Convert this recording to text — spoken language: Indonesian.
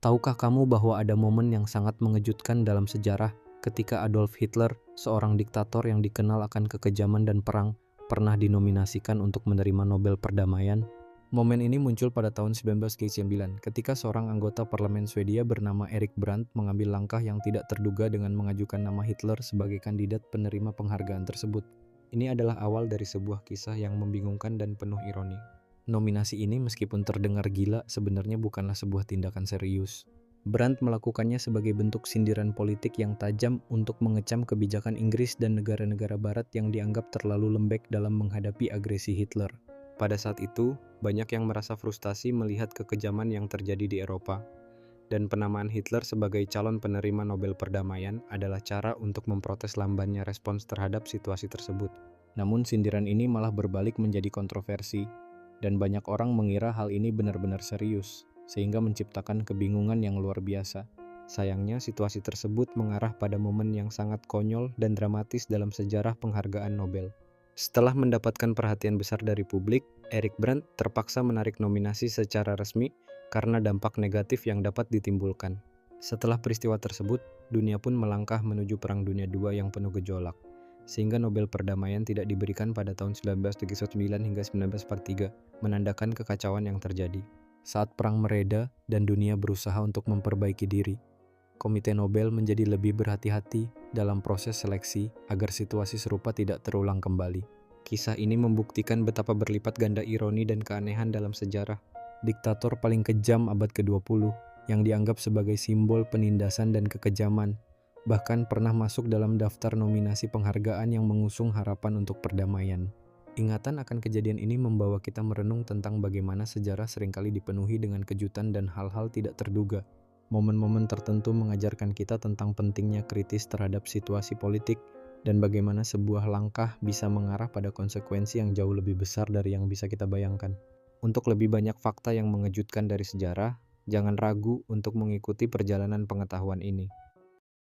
Tahukah kamu bahwa ada momen yang sangat mengejutkan dalam sejarah ketika Adolf Hitler, seorang diktator yang dikenal akan kekejaman dan perang, pernah dinominasikan untuk menerima Nobel Perdamaian? Momen ini muncul pada tahun 1909 ketika seorang anggota parlemen Swedia bernama Erik Brandt mengambil langkah yang tidak terduga dengan mengajukan nama Hitler sebagai kandidat penerima penghargaan tersebut. Ini adalah awal dari sebuah kisah yang membingungkan dan penuh ironi. Nominasi ini meskipun terdengar gila, sebenarnya bukanlah sebuah tindakan serius. Brandt melakukannya sebagai bentuk sindiran politik yang tajam untuk mengecam kebijakan Inggris dan negara-negara barat yang dianggap terlalu lembek dalam menghadapi agresi Hitler. Pada saat itu, banyak yang merasa frustasi melihat kekejaman yang terjadi di Eropa, dan penamaan Hitler sebagai calon penerima Nobel Perdamaian adalah cara untuk memprotes lambannya respons terhadap situasi tersebut. Namun sindiran ini malah berbalik menjadi kontroversi, dan banyak orang mengira hal ini benar-benar serius, sehingga menciptakan kebingungan yang luar biasa. Sayangnya, situasi tersebut mengarah pada momen yang sangat konyol dan dramatis dalam sejarah penghargaan Nobel. Setelah mendapatkan perhatian besar dari publik, Erik Brandt terpaksa menarik nominasi secara resmi karena dampak negatif yang dapat ditimbulkan. Setelah peristiwa tersebut, dunia pun melangkah menuju Perang Dunia II yang penuh gejolak, sehingga Nobel Perdamaian tidak diberikan pada tahun 1939 hingga 1943, menandakan kekacauan yang terjadi. Saat perang mereda dan dunia berusaha untuk memperbaiki diri, Komite Nobel menjadi lebih berhati-hati dalam proses seleksi agar situasi serupa tidak terulang kembali. Kisah ini membuktikan betapa berlipat ganda ironi dan keanehan dalam sejarah. Diktator paling kejam abad ke-20 yang dianggap sebagai simbol penindasan dan kekejaman, bahkan pernah masuk dalam daftar nominasi penghargaan yang mengusung harapan untuk perdamaian. Ingatan akan kejadian ini membawa kita merenung tentang bagaimana sejarah seringkali dipenuhi dengan kejutan dan hal-hal tidak terduga. Momen-momen tertentu mengajarkan kita tentang pentingnya kritis terhadap situasi politik dan bagaimana sebuah langkah bisa mengarah pada konsekuensi yang jauh lebih besar dari yang bisa kita bayangkan. Untuk lebih banyak fakta yang mengejutkan dari sejarah, jangan ragu untuk mengikuti perjalanan pengetahuan ini.